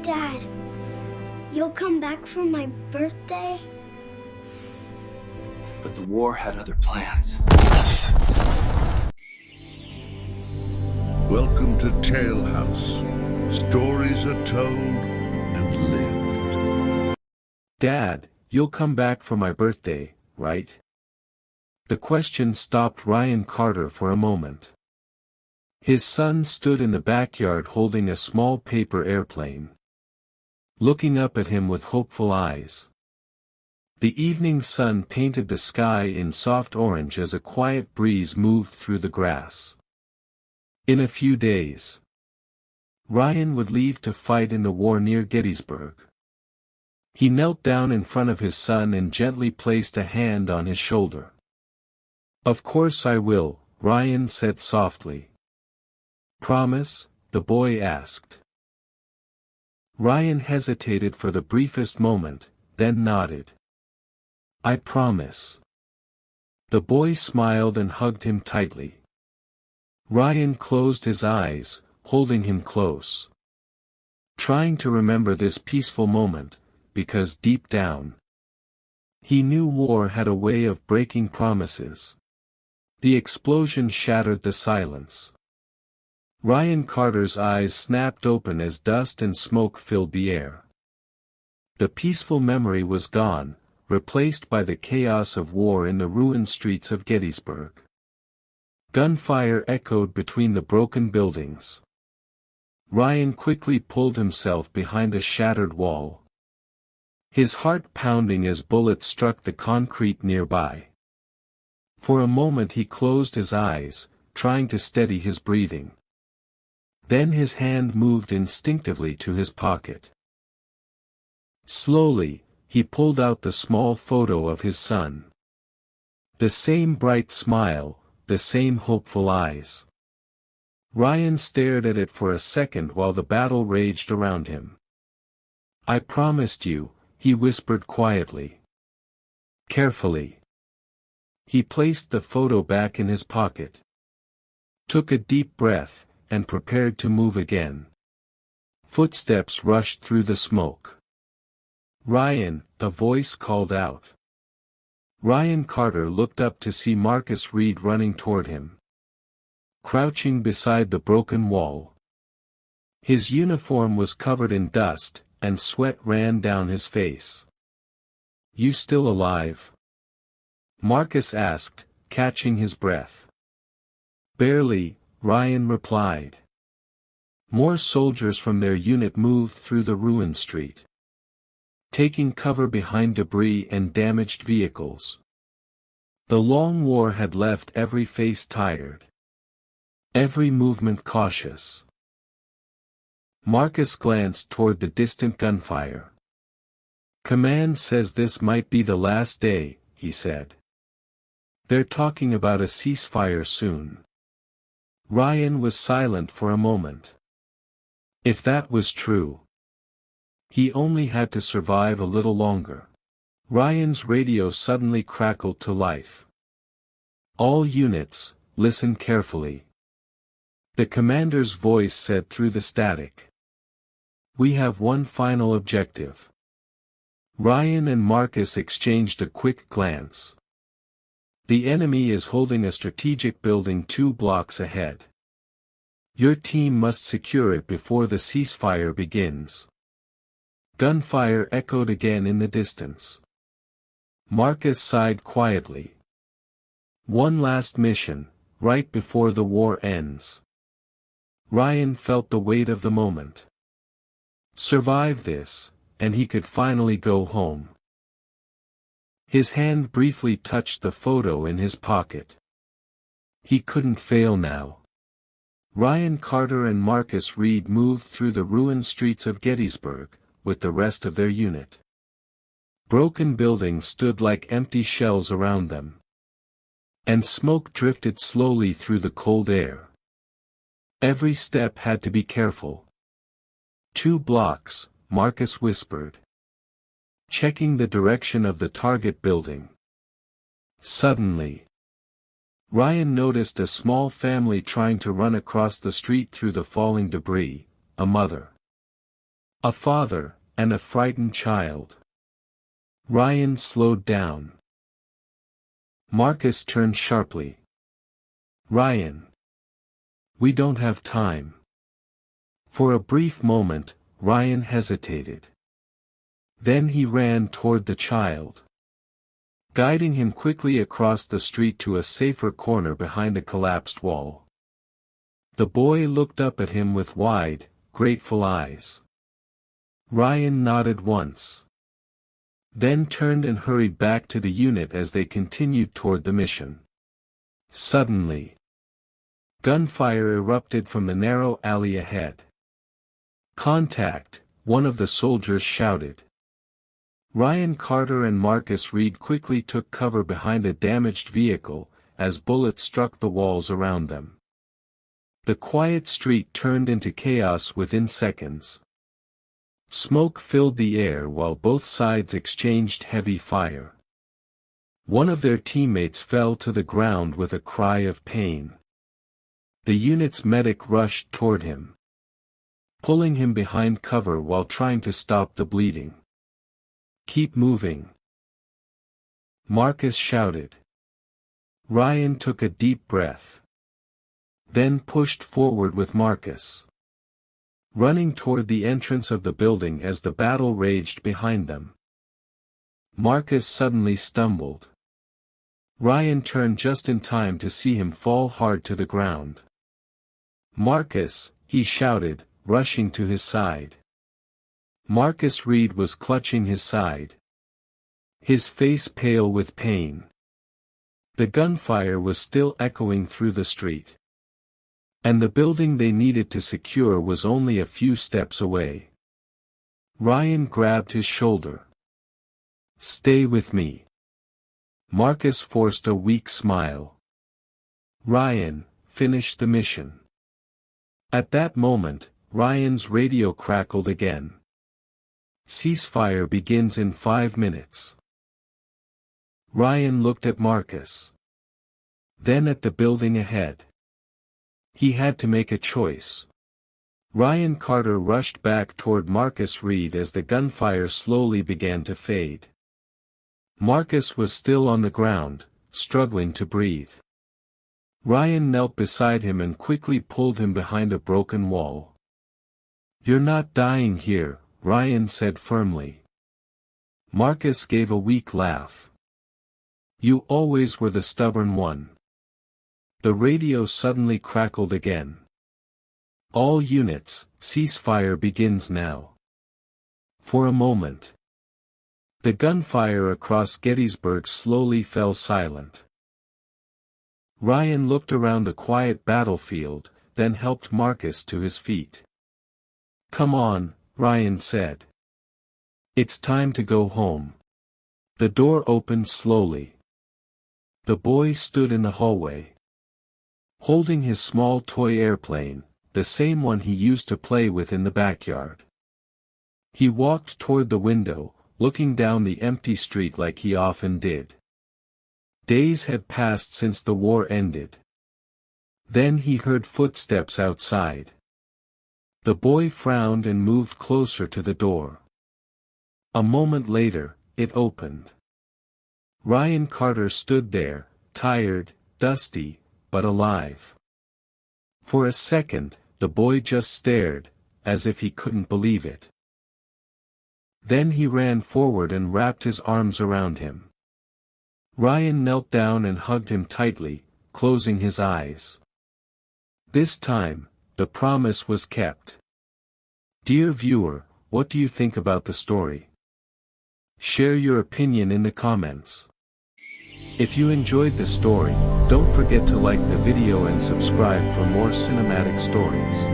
Dad, you'll come back for my birthday? But the war had other plans. Welcome to Tale House. Stories are told and lived. Dad, you'll come back for my birthday, right? The question stopped Ryan Carter for a moment. His son stood in the backyard holding a small paper airplane, looking up at him with hopeful eyes. The evening sun painted the sky in soft orange as a quiet breeze moved through the grass. In a few days, Ryan would leave to fight in the war near Gettysburg. He knelt down in front of his son and gently placed a hand on his shoulder. "Of course I will," Ryan said softly. "Promise?" the boy asked. Ryan hesitated for the briefest moment, then nodded. "I promise." The boy smiled and hugged him tightly. Ryan closed his eyes, holding him close, trying to remember this peaceful moment, because deep down, he knew war had a way of breaking promises. The explosion shattered the silence. Ryan Carter's eyes snapped open as dust and smoke filled the air. The peaceful memory was gone, replaced by the chaos of war in the ruined streets of Gettysburg. Gunfire echoed between the broken buildings. Ryan quickly pulled himself behind a shattered wall, his heart pounding as bullets struck the concrete nearby. For a moment he closed his eyes, trying to steady his breathing. Then his hand moved instinctively to his pocket. Slowly, he pulled out the small photo of his son. The same bright smile, the same hopeful eyes. Ryan stared at it for a second while the battle raged around him. "I promised you," he whispered quietly. Carefully, he placed the photo back in his pocket, took a deep breath, and prepared to move again. Footsteps rushed through the smoke. "Ryan," a voice called out. Ryan Carter looked up to see Marcus Reed running toward him, crouching beside the broken wall. His uniform was covered in dust, and sweat ran down his face. "You still alive?" Marcus asked, catching his breath. "Barely," Ryan replied. More soldiers from their unit moved through the ruined street, taking cover behind debris and damaged vehicles. The long war had left every face tired, every movement cautious. Marcus glanced toward the distant gunfire. "Command says this might be the last day," he said. "They're talking about a ceasefire soon." Ryan was silent for a moment. If that was true, he only had to survive a little longer. Ryan's radio suddenly crackled to life. "All units, listen carefully." The commander's voice said through the static. "We have one final objective." Ryan and Marcus exchanged a quick glance. "The enemy is holding a strategic building 2 blocks ahead. Your team must secure it before the ceasefire begins." Gunfire echoed again in the distance. Marcus sighed quietly. "One last mission, right before the war ends." Ryan felt the weight of the moment. Survive this, and he could finally go home. His hand briefly touched the photo in his pocket. He couldn't fail now. Ryan Carter and Marcus Reed moved through the ruined streets of Gettysburg, with the rest of their unit. Broken buildings stood like empty shells around them, and smoke drifted slowly through the cold air. Every step had to be careful. 2 blocks, Marcus whispered, checking the direction of the target building. Suddenly, Ryan noticed a small family trying to run across the street through the falling debris, a mother, A father, and a frightened child. Ryan slowed down. Marcus turned sharply. Ryan. We don't have time. For a brief moment, Ryan hesitated. Then he ran toward the child, guiding him quickly across the street to a safer corner behind a collapsed wall. The boy looked up at him with wide, grateful eyes. Ryan nodded once, then turned and hurried back to the unit as they continued toward the mission. Suddenly, gunfire erupted from the narrow alley ahead. "Contact," one of the soldiers shouted. Ryan Carter and Marcus Reed quickly took cover behind a damaged vehicle, as bullets struck the walls around them. The quiet street turned into chaos within seconds. Smoke filled the air while both sides exchanged heavy fire. One of their teammates fell to the ground with a cry of pain. The unit's medic rushed toward him, pulling him behind cover while trying to stop the bleeding. "Keep moving," Marcus shouted. Ryan took a deep breath, then pushed forward with Marcus, running toward the entrance of the building as the battle raged behind them. Marcus suddenly stumbled. Ryan turned just in time to see him fall hard to the ground. "Marcus," he shouted, rushing to his side. Marcus Reed was clutching his side, his face pale with pain. The gunfire was still echoing through the street, and the building they needed to secure was only a few steps away. Ryan grabbed his shoulder. "Stay with me." Marcus forced a weak smile. "Ryan, finish the mission." At that moment, Ryan's radio crackled again. "Ceasefire begins in 5 minutes." Ryan looked at Marcus, then at the building ahead. He had to make a choice. Ryan Carter rushed back toward Marcus Reed as the gunfire slowly began to fade. Marcus was still on the ground, struggling to breathe. Ryan knelt beside him and quickly pulled him behind a broken wall. "You're not dying here," Ryan said firmly. Marcus gave a weak laugh. "You always were the stubborn one." The radio suddenly crackled again. "All units, ceasefire begins now." For a moment, the gunfire across Gettysburg slowly fell silent. Ryan looked around the quiet battlefield, then helped Marcus to his feet. "Come on," Ryan said. "It's time to go home." The door opened slowly. The boy stood in the hallway, holding his small toy airplane, the same one he used to play with in the backyard. He walked toward the window, looking down the empty street like he often did. Days had passed since the war ended. Then he heard footsteps outside. The boy frowned and moved closer to the door. A moment later, it opened. Ryan Carter stood there, tired, dusty, but alive. For a second, the boy just stared, as if he couldn't believe it. Then he ran forward and wrapped his arms around him. Ryan knelt down and hugged him tightly, closing his eyes. This time, the promise was kept. Dear viewer, what do you think about the story? Share your opinion in the comments. If you enjoyed the story, don't forget to like the video and subscribe for more cinematic stories.